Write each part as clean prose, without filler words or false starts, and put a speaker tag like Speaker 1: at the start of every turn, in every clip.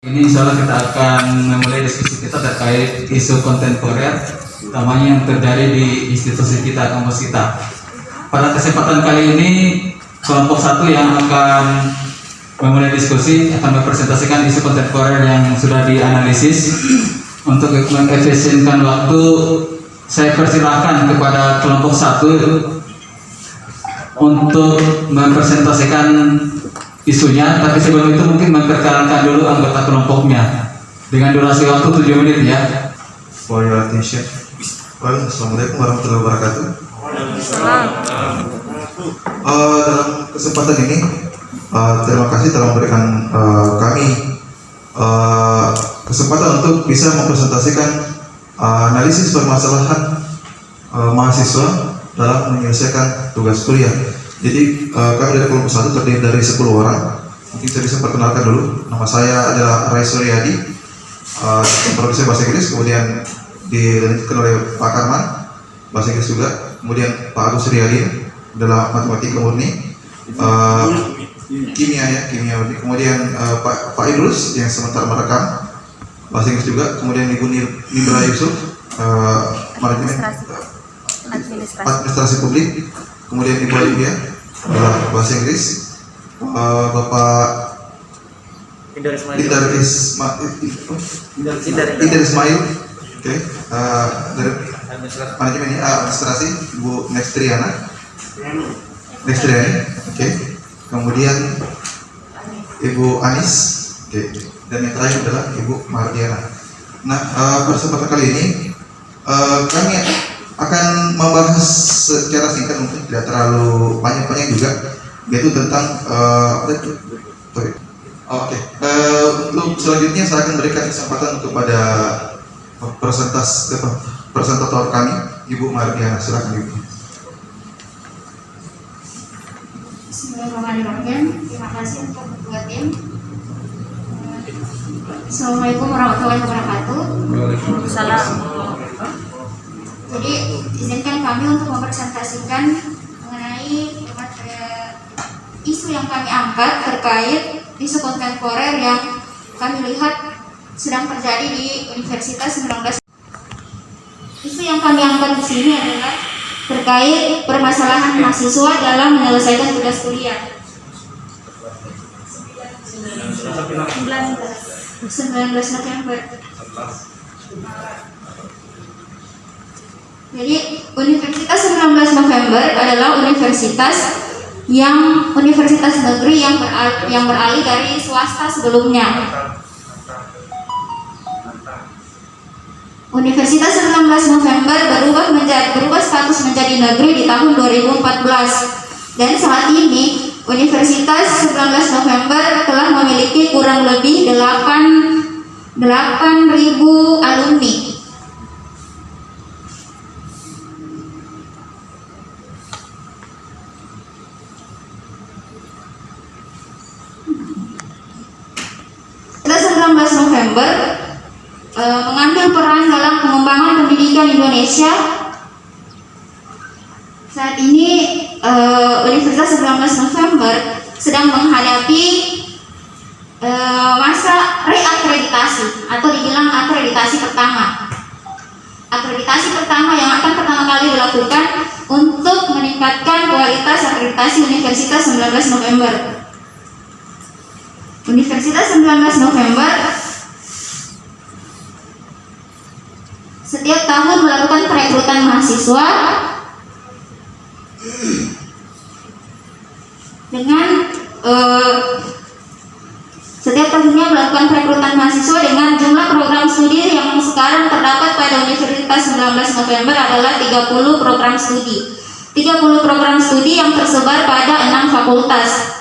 Speaker 1: Ini insya Allah kita akan memulai diskusi kita terkait isu kontemporer, utamanya yang terjadi di institusi kita, kampus kita. Pada kesempatan kali ini, kelompok satu yang akan memulai diskusi akan mempresentasikan isu kontemporer yang sudah dianalisis. Untuk mengefisienkan waktu, saya persilahkan kepada kelompok satu untuk mempresentasikan isunya, tapi sebelum itu mungkin memperkenalkan dulu anggota kelompoknya dengan durasi waktu 7 menit ya.
Speaker 2: For your attention. Assalamualaikum warahmatullahi wabarakatuh. Dalam kesempatan ini, terima kasih telah memberikan kami kesempatan untuk bisa mempresentasikan analisis permasalahan mahasiswa dalam menyelesaikan tugas kuliah. Jadi kami dari kelompok satu terdiri dari 10 orang. Mungkin saya bisa perkenalkan dulu. Nama saya adalah Rai Suryadi, profesor bahasa Inggris. Kemudian dilanjutkan oleh Pak Karman, bahasa Inggris juga. Kemudian Pak Agus Riyadin adalah matematika murni, kimia murni. Kemudian Pak Idrus yang sementara merekam, bahasa Inggris juga. Kemudian Ibu Nibra Yusuf, manajemen administrasi publik. Kemudian Ibu Olivia adalah bahasa Inggris. Bapak Indar Ismail, oke, dari manajemen ini administrasi. Ibu Nextriani, oke. Kemudian Ibu Anis, oke. Dan yang terakhir adalah Ibu Mardiana. Nah, kesempatan kali ini kami akan membahas secara singkat, mungkin tidak terlalu banyak juga, yaitu tentang untuk selanjutnya saya akan berikan kesempatan kepada presentator kami, Ibu Mardiana. Silakan Ibu.
Speaker 3: Bismillahirrahmanirrahim. Terima kasih untuk ketua tim. Assalamualaikum warahmatullahi wabarakatuh.
Speaker 4: Waalaikumsalam.
Speaker 3: Jadi izinkan kami untuk mempresentasikan mengenai isu yang kami angkat terkait isu kontemporer yang kami lihat sedang terjadi di Universitas 19. Isu yang kami angkat di sini adalah terkait permasalahan mahasiswa dalam menyelesaikan tugas kuliah. 19 November. Jadi Universitas 19 November adalah universitas negeri yang beralih dari swasta sebelumnya. Universitas 19 November berubah status menjadi negeri di tahun 2014, dan saat ini Universitas 19 November telah memiliki kurang lebih 8.000 alumni. November mengambil peran dalam pengembangan pendidikan Indonesia. Saat ini Universitas 19 November sedang menghadapi masa reakreditasi atau dibilang akreditasi pertama. Akreditasi pertama yang akan pertama kali dilakukan untuk meningkatkan kualitas akreditasi Universitas 19 November. Universitas 19 November setiap tahun melakukan perekrutan mahasiswa dengan setiap tahunnya melakukan perekrutan mahasiswa dengan jumlah program studi yang sekarang terdapat pada Universitas 19 November adalah 30 program studi. 30 program studi yang tersebar pada 6 fakultas.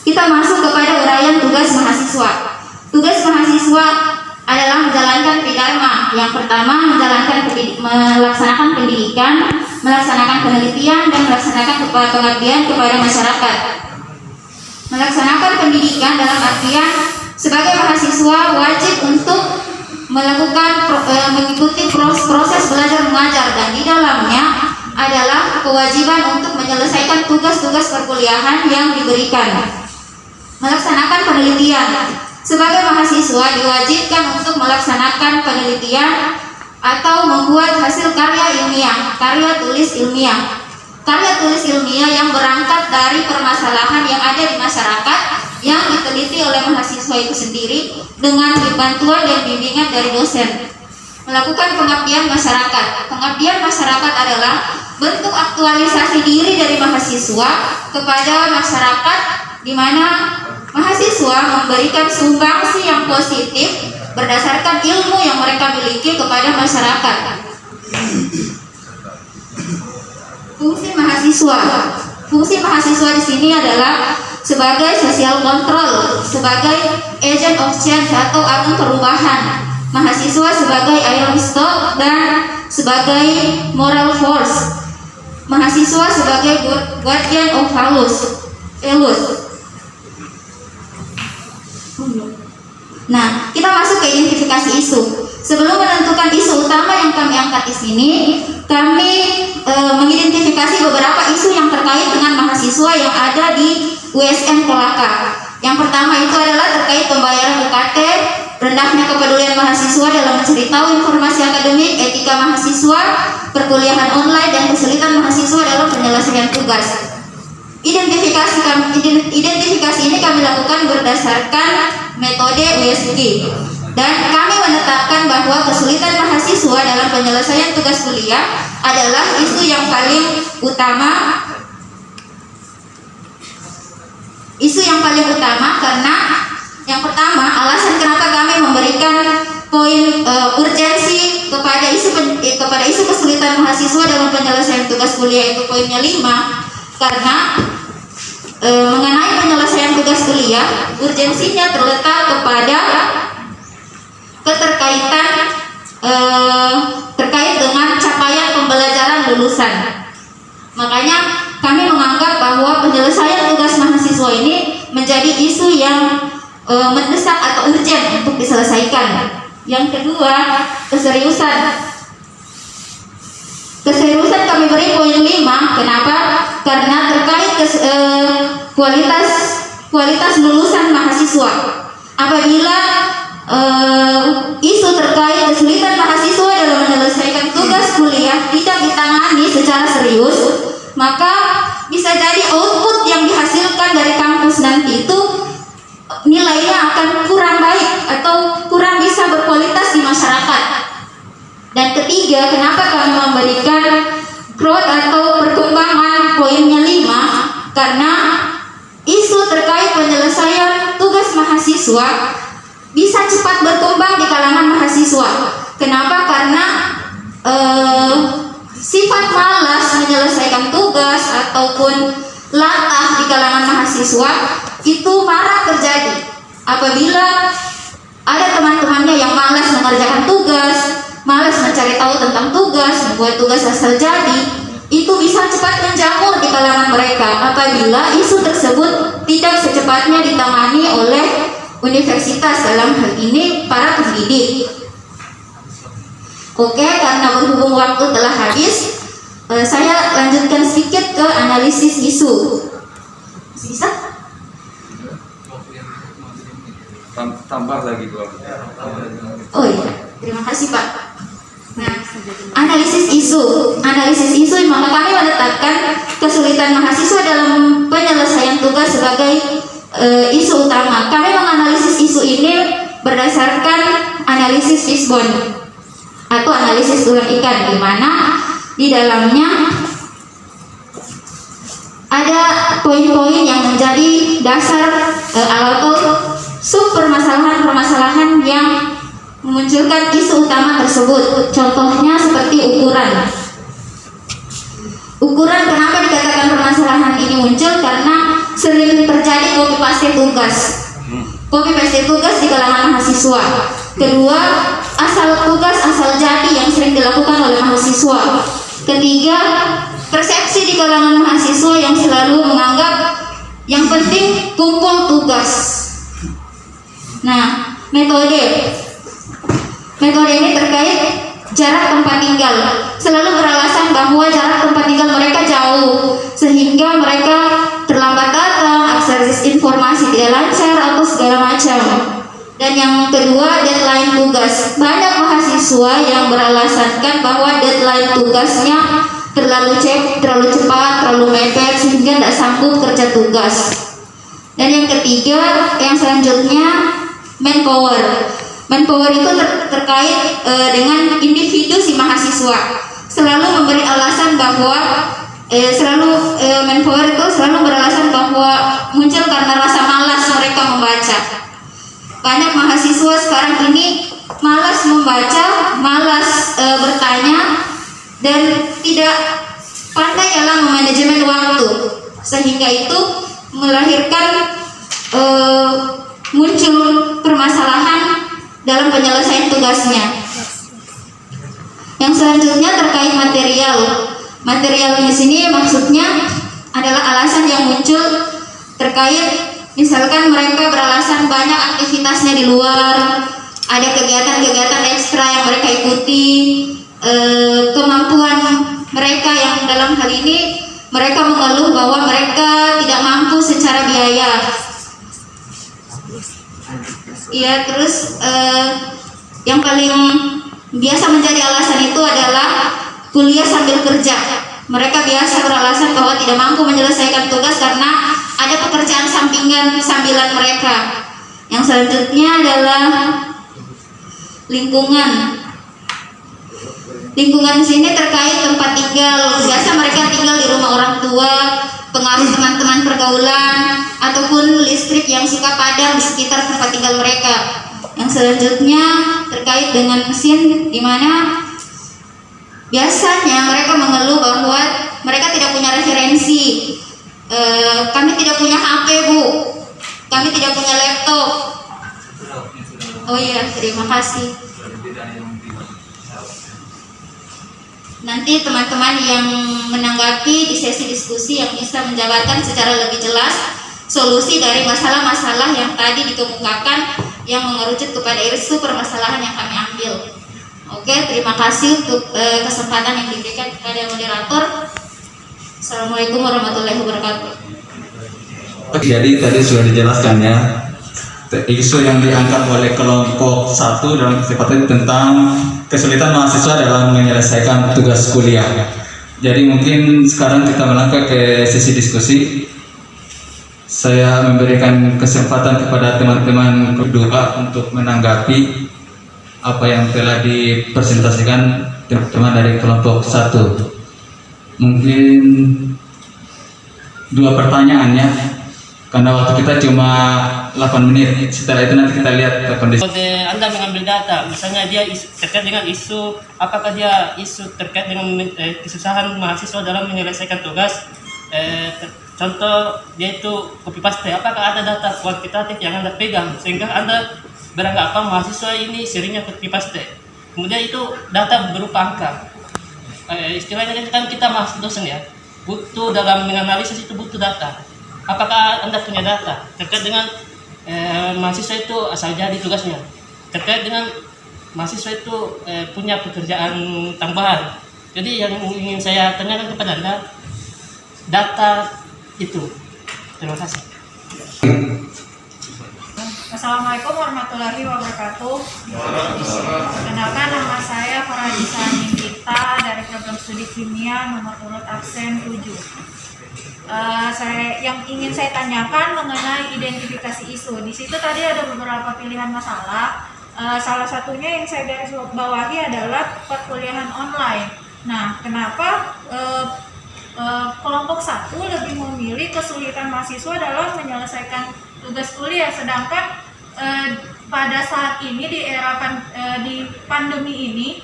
Speaker 3: Kita masuk kepada uraian tugas mahasiswa. Tugas mahasiswa adalah menjalankan tridharma. Yang pertama, melaksanakan pendidikan, melaksanakan penelitian, dan melaksanakan pengabdian kepada masyarakat. Melaksanakan pendidikan dalam artian sebagai mahasiswa wajib untuk mengikuti proses belajar mengajar, dan di dalamnya adalah kewajiban untuk menyelesaikan tugas-tugas perkuliahan yang diberikan. melaksanakan penelitian. Sebagai mahasiswa diwajibkan untuk melaksanakan penelitian atau membuat hasil karya ilmiah, karya tulis ilmiah. Karya tulis ilmiah yang berangkat dari permasalahan yang ada di masyarakat yang diteliti oleh mahasiswa itu sendiri dengan bantuan dan bimbingan dari dosen. Melakukan pengabdian masyarakat. Pengabdian masyarakat adalah bentuk aktualisasi diri dari mahasiswa kepada masyarakat, di mana mahasiswa memberikan sumbangsi yang positif berdasarkan ilmu yang mereka miliki kepada masyarakat. Fungsi mahasiswa di sini adalah sebagai social control, sebagai agent of change atau agen perubahan. Mahasiswa sebagai iron stock dan sebagai moral force. Mahasiswa sebagai guardian of values. Nah, kita masuk ke identifikasi isu. Sebelum menentukan isu utama yang kami angkat di sini, kami mengidentifikasi beberapa isu yang terkait dengan mahasiswa yang ada di USN Kolaka. Yang pertama itu adalah terkait pembayaran UKT, rendahnya kepedulian mahasiswa dalam mencari tahu informasi akademik, etika mahasiswa, perkuliahan online, dan kesulitan mahasiswa dalam penyelesaian tugas. Identifikasi ini kami lakukan berdasarkan metode USG, dan kami menetapkan bahwa kesulitan mahasiswa dalam penyelesaian tugas kuliah adalah isu yang paling utama. Karena yang pertama, alasan kenapa kami memberikan poin urgensi kepada isu kesulitan mahasiswa dalam penyelesaian tugas kuliah itu poinnya 5, karena mengenai penyelesaian tugas kuliah, urgensinya terletak kepada keterkaitan terkait dengan capaian pembelajaran lulusan. Makanya kami menganggap bahwa penyelesaian tugas mahasiswa ini menjadi isu yang mendesak atau urgent untuk diselesaikan. Yang kedua, keseriusan. Keseriusan kami beri poin 5. Kenapa? Karena terkait kualitas lulusan mahasiswa. Apabila isu terkait kesulitan mahasiswa dalam menyelesaikan tugas kuliah tidak ditangani secara serius, maka bisa jadi output yang dihasilkan dari kampus nanti itu nilainya akan kurang baik atau kurang bisa berkualitas di masyarakat. Dan ketiga, kenapa kami memberikan growth atau perkembangan poinnya 5? Karena isu terkait penyelesaian tugas mahasiswa bisa cepat berkembang di kalangan mahasiswa. Kenapa? Karena sifat malas menyelesaikan tugas ataupun latah di kalangan mahasiswa itu marak terjadi apabila ada teman-temannya yang malas mengerjakan tugas, malas mencari tahu tentang tugas, membuat tugas asal jadi. Itu bisa cepat menjamur di kalangan mereka apabila isu tersebut tidak secepatnya ditangani oleh universitas, dalam hal ini para pendidik. Oke, karena berhubung waktu telah habis, saya lanjutkan sedikit ke analisis isu. Bisa?
Speaker 4: Tambah lagi 2.
Speaker 3: Oh iya, terima kasih Pak. Nah, analisis isu, maka kami menetapkan kesulitan mahasiswa dalam penyelesaian tugas sebagai isu utama. Kami menganalisis isu ini berdasarkan analisis fishbone atau analisis tulang ikan, di mana di dalamnya ada poin-poin yang menjadi dasar atau sub permasalahan yang memunculkan isu utama tersebut. Contohnya seperti ukuran. Kenapa dikatakan permasalahan ini muncul? Karena sering terjadi copy paste tugas di kalangan mahasiswa. Kedua, asal tugas asal jadi yang sering dilakukan oleh mahasiswa. Ketiga, persepsi di kalangan mahasiswa yang selalu menganggap yang penting kumpul tugas. Nah, metode ini terkait jarak tempat tinggal. Selalu beralasan bahwa jarak tempat tinggal mereka jauh, sehingga mereka terlambat datang, akses informasi tidak lancar atau segala macam. Dan yang kedua, deadline tugas. Banyak mahasiswa yang beralasankan bahwa deadline tugasnya terlalu cepat, terlalu mepet sehingga tidak sanggup kerja tugas. Dan yang ketiga, yang selanjutnya, manpower. Manpower itu terkait dengan individu si mahasiswa. Selalu memberi alasan bahwa manpower itu selalu beralasan bahwa muncul karena rasa malas mereka membaca. Banyak mahasiswa sekarang ini malas membaca, malas bertanya, dan tidak pandai dalam manajemen waktu, sehingga itu melahirkan muncul permasalahan dalam penyelesaian tugasnya. Yang selanjutnya terkait material. Material di sini maksudnya adalah alasan yang muncul terkait misalkan mereka beralasan banyak aktivitasnya di luar, ada kegiatan-kegiatan ekstra yang mereka ikuti, kemampuan mereka yang dalam hal ini mereka mengeluh bahwa mereka tidak mampu secara biaya. Iya, terus yang paling biasa menjadi alasan itu adalah kuliah sambil kerja. Mereka biasa beralasan bahwa tidak mampu menyelesaikan tugas karena ada pekerjaan sambilan mereka. Yang selanjutnya adalah lingkungan. Lingkungan di sini terkait tempat tinggal. Biasa mereka tinggal di rumah orang tua, pengaruh teman-teman pergaulan, ataupun listrik yang suka padam di sekitar tempat tinggal mereka. Yang selanjutnya terkait dengan mesin, di mana biasanya mereka mengeluh bahwa mereka tidak punya referensi. Kami tidak punya HP, Bu. Kami tidak punya laptop. Oh iya, terima kasih. Nanti teman-teman yang menanggapi di sesi diskusi yang bisa menjabarkan secara lebih jelas solusi dari masalah-masalah yang tadi dikemukakan yang mengerucut kepada isu permasalahan yang kami ambil. Oke, terima kasih untuk kesempatan yang diberikan kepada moderator. Assalamualaikum warahmatullahi wabarakatuh.
Speaker 1: Jadi tadi sudah dijelaskan ya, isu yang diangkat oleh kelompok 1 dalam kesempatan tentang kesulitan mahasiswa dalam menyelesaikan tugas kuliah. Jadi mungkin sekarang kita melangkah ke sesi diskusi. Saya memberikan kesempatan kepada teman-teman kedua untuk menanggapi apa yang telah dipresentasikan teman-teman dari kelompok 1. Mungkin 2 pertanyaan ya, karena waktu kita cuma 8 menit. Setelah itu nanti kita lihat kondisi.
Speaker 5: Kalau Anda mengambil data, misalnya dia terkait dengan isu, apakah dia isu terkait dengan kesusahan mahasiswa dalam menyelesaikan tugas, contoh dia itu copy paste, apakah ada data kuantitatif yang Anda pegang sehingga Anda beranggapan mahasiswa ini seringnya copy paste, kemudian itu data berupa angka. Istilahnya kan kita mahasiswa dosen ya, butuh dalam menganalisis itu butuh data. Apakah Anda punya data terkait dengan mahasiswa itu asal jadi tugasnya, terkait dengan mahasiswa itu punya pekerjaan tambahan? Jadi yang ingin saya tanyakan kepada Anda, data itu. Terima kasih.
Speaker 6: Assalamualaikum warahmatullahi wabarakatuh. Perkenalkan, nama saya Faradisa Nindita dari program studi kimia nomor urut absen 7. Yang ingin saya tanyakan mengenai identifikasi isu. Di situ tadi ada beberapa pilihan masalah. Salah satunya yang saya garis bawahi adalah perkuliahan online. Nah, kenapa kelompok 1 lebih memilih kesulitan mahasiswa dalam menyelesaikan tugas kuliah, sedangkan pada saat ini di era di pandemi ini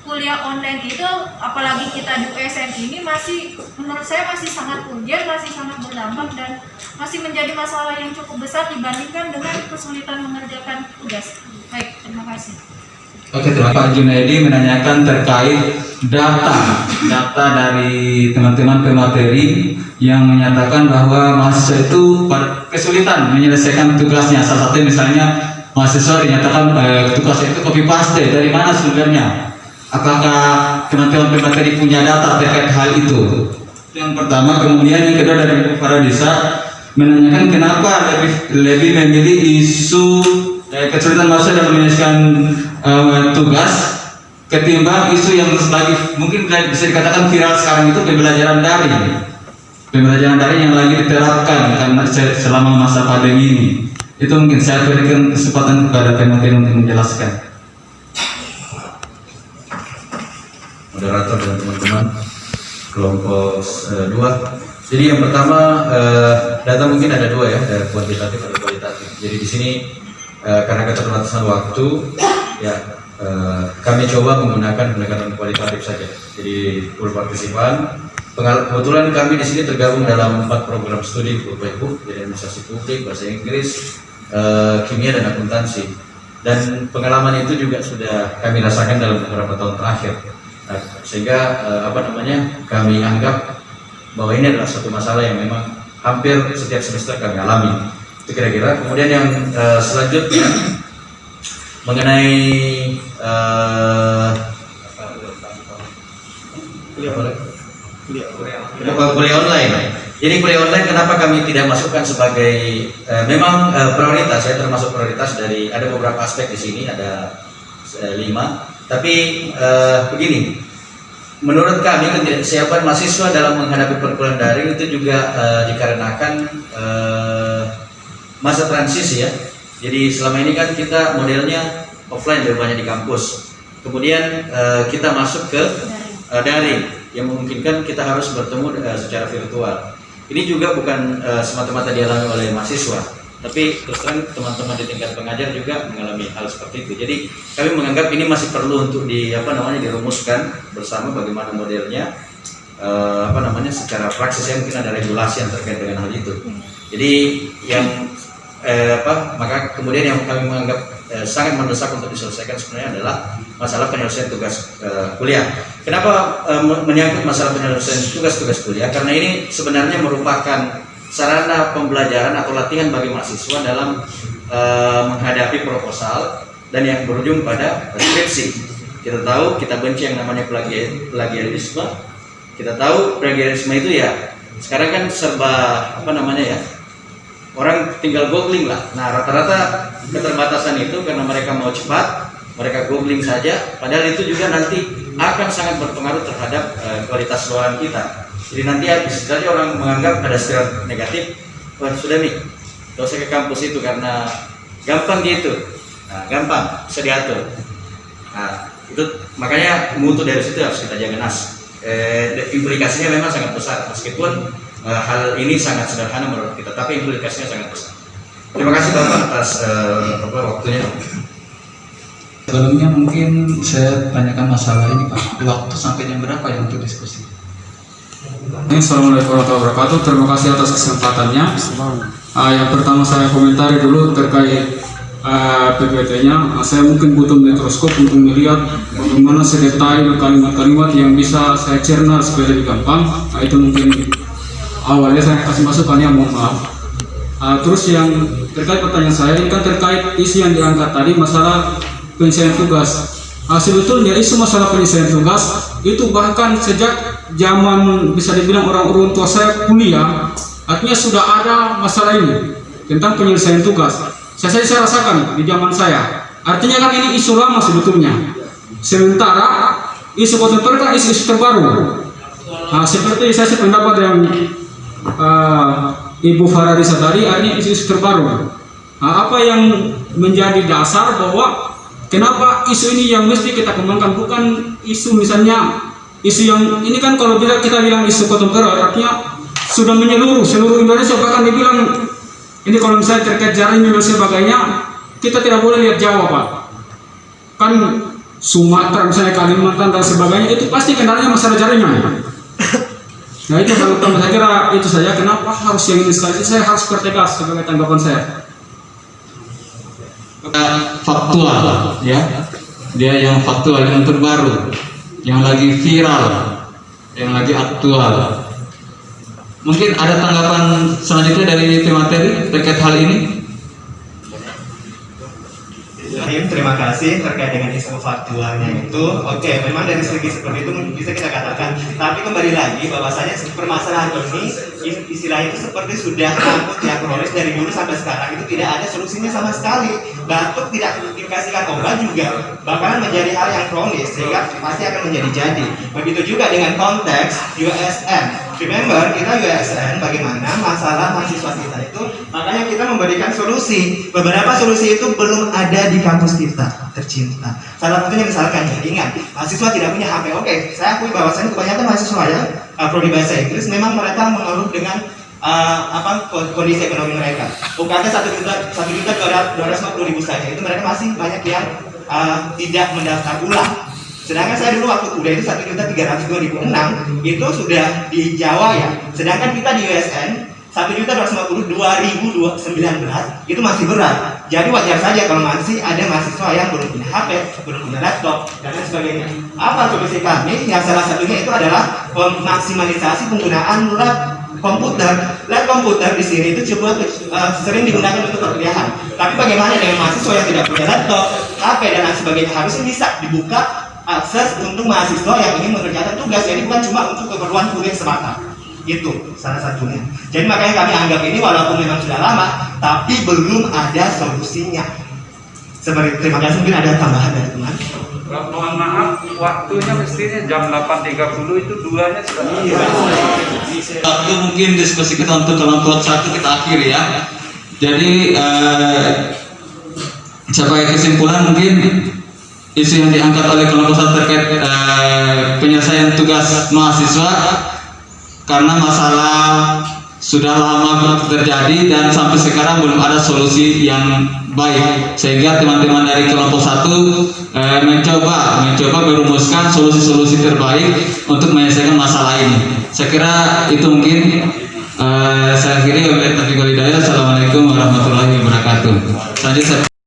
Speaker 6: kuliah online itu, apalagi kita di USN ini, masih menurut saya masih sangat urgent, masih sangat berdampak dan masih menjadi masalah yang cukup besar dibandingkan dengan kesulitan mengerjakan tugas. Baik, terima kasih.
Speaker 1: Oke, terima kasih. Pak Junaidi menanyakan terkait data dari teman-teman pemateri yang menyatakan bahwa mahasiswa itu kesulitan menyelesaikan tugasnya. Salah satu misalnya mahasiswa dinyatakan tugasnya itu copy paste. Dari mana sumbernya? Apakah teman-teman pemateri punya data terkait hal itu? Itu yang pertama. Kemudian yang kedua dari Faradisa menanyakan kenapa lebih memilih isu kesulitan bahasa dalam menyelesaikan tugas ketimbang isu yang lagi mungkin bisa dikatakan viral sekarang itu pembelajaran daring yang lagi diterapkan karena selama masa pandemi ini. Itu mungkin saya berikan kesempatan kepada pemateri untuk menjelaskan.
Speaker 7: Moderator dan teman-teman kelompok 2. Jadi yang pertama, data mungkin ada dua ya, ada kuantitatif ada kualitatif. Jadi di sini karena keterbatasan waktu, ya kami coba menggunakan pendekatan kualitatif saja. Jadi full partisipan. Kebetulan kami di sini tergabung dalam 4 program studi Bapak-Ibu, jadi administrasi publik, bahasa Inggris, kimia dan akuntansi. Dan pengalaman itu juga sudah kami rasakan dalam beberapa tahun terakhir. Nah, sehingga kami anggap bahwa ini adalah satu masalah yang memang hampir setiap semester kami alami. Itu kira-kira. Kemudian yang selanjutnya mengenai kuliah online. Jadi kuliah online kenapa kami tidak masukkan sebagai memang prioritas ya, termasuk prioritas dari ada beberapa aspek di sini, ada 5. Tapi begini, menurut kami kesiapan mahasiswa dalam menghadapi perkuliahan daring itu juga dikarenakan masa transisi ya. Jadi selama ini kan kita modelnya offline lebih banyak di kampus. Kemudian kita masuk ke daring yang memungkinkan kita harus bertemu secara virtual. Ini juga bukan semata-mata dialami oleh mahasiswa, tapi terus terang teman-teman di tingkat pengajar juga mengalami hal seperti itu. Jadi kami menganggap ini masih perlu untuk dirumuskan bersama bagaimana modelnya, secara praksis ya, mungkin ada regulasi yang terkait dengan hal itu. Jadi yang maka kemudian yang kami menganggap sangat mendesak untuk diselesaikan sebenarnya adalah masalah penyelesaian tugas kuliah. Kenapa menyangkut masalah penyelesaian tugas-tugas kuliah? Karena ini sebenarnya merupakan sarana pembelajaran atau latihan bagi mahasiswa dalam menghadapi proposal dan yang berujung pada skripsi. Kita tahu kita benci yang namanya plagiarisme. Kita tahu plagiarisme itu ya sekarang kan serba orang tinggal googling lah. Nah rata-rata keterbatasan itu karena mereka mau cepat, mereka googling saja. Padahal itu juga nanti akan sangat berpengaruh terhadap kualitas luaran kita. Jadi nanti bisa saja orang menganggap ada stereotip negatif. Wah sudah nih, gak usah ke kampus itu karena gampang gitu. Nah, gampang, bisa diatur. Nah itu makanya mutu dari situ harus kita jaga nas. Implikasinya memang sangat besar meskipun hal ini sangat sederhana menurut kita, tapi implikasinya sangat besar. Terima kasih Bapak atas waktunya.
Speaker 1: Sebelumnya mungkin saya tanyakan masalah ini Pak, waktu sampai jam berapa ya untuk diskusi?
Speaker 8: Assalamualaikum warahmatullahi wabarakatuh. Terima kasih atas kesempatannya. Yang pertama saya komentari dulu terkait PPT-nya. Saya mungkin butuh mikroskop untuk melihat bagaimana sedetail kalimat-kalimat yang bisa saya cerna supaya lebih gampang. Itu mungkin awalnya saya kasih masukan ya, mohon maaf. Terus yang terkait pertanyaan saya ini kan terkait isu yang diangkat tadi masalah penyelesaian tugas. Sebetulnya isu masalah penyelesaian tugas itu bahkan sejak zaman bisa dibilang orang tua saya kuliah, artinya sudah ada masalah ini tentang penyelesaian tugas. Saya rasakan di zaman saya. Artinya kan ini isu lama sebetulnya. Sementara isu kontemporer kan isu terbaru. Seperti saya sependapat yang Ibu Fararisa tadi, artinya isu terbaru. Apa yang menjadi dasar bahwa kenapa isu ini yang mesti kita kembangkan, bukan isu misalnya isu yang ini kan kalau kita bilang isu kontemporer artinya sudah menyeluruh seluruh Indonesia, bahkan dibilang ini kalau misalnya terkait jaring dan sebagainya kita tidak boleh lihat Jawa Pak, kan Sumatera misalnya Kalimantan dan sebagainya itu pasti kendalanya masalah jaringan. Nah itu kalau saya kira itu saja kenapa harus yang ini sekali saya harus pertegas sebagai tanggapan saya.
Speaker 1: Faktual ya, dia yang faktual, yang terbaru, yang lagi viral, yang lagi aktual. Mungkin ada tanggapan selanjutnya dari tim materi terkait hal ini?
Speaker 9: Terima kasih terkait dengan isu faktualnya itu. Oke, memang dari segi seperti itu bisa kita katakan. Tapi kembali lagi bahwasanya permasalahan ini istilahnya itu seperti sudah akut ya, kronis dari dulu sampai sekarang itu tidak ada solusinya sama sekali. Batuk tidak dikasihkan obat juga bakalan menjadi hal yang kronis sehingga pasti akan menjadi jadi. Begitu juga dengan konteks USN. Remember, kita USN bagaimana masalah mahasiswa kita itu, makanya kita memberikan solusi. Beberapa solusi itu belum ada di kampus kita tercinta. Salah satunya misalkan ya, ingat, mahasiswa tidak punya HP. Oke, saya akui bahwasanya kebanyakan mahasiswa yang prodi bahasa Inggris memang mereka mengeluh dengan kondisi ekonomi mereka. UKT 1.250.000 saja itu mereka masih banyak yang tidak mendaftar ulang. Sedangkan saya dulu waktu kuliah itu 1.302.006 itu sudah di Jawa ya. Sedangkan kita di USN 1.250.2019 itu masih berat. Jadi wajar saja kalau masih ada mahasiswa yang belum punya HP, belum punya laptop dan lain sebagainya. Apa solusi kami? Yang salah satunya itu adalah maksimalisasi penggunaan lab komputer. Lab komputer di sini itu coba sering digunakan untuk perkuliahan. Tapi bagaimana dengan mahasiswa yang tidak punya laptop, HP dan lain sebagainya, harusnya bisa dibuka akses untuk mahasiswa yang ingin mengerjakan tugas, jadi bukan cuma untuk keperluan kuliah semata. Itu salah satunya. Jadi makanya kami anggap ini walaupun memang sudah lama, tapi belum ada solusinya. Seperti terima kasih, mungkin ada tambahan dari teman.
Speaker 4: Mohon maaf, waktunya mestinya jam 8.30 itu duanya sudah.
Speaker 1: Waktu mungkin diskusi kita untuk kelompok 1 kita akhiri ya. Jadi sebagai kesimpulan mungkin isu yang diangkat oleh kelompok 1 terkait penyelesaian tugas mahasiswa karena masalah sudah lama terjadi dan sampai sekarang belum ada solusi yang baik, sehingga teman-teman dari kelompok 1 mencoba merumuskan solusi-solusi terbaik untuk menyelesaikan masalah ini. Saya kira itu mungkin saya akhiri. Wabillahi taufiq wal hidayah. Assalamualaikum warahmatullahi wabarakatuh. Selanjutnya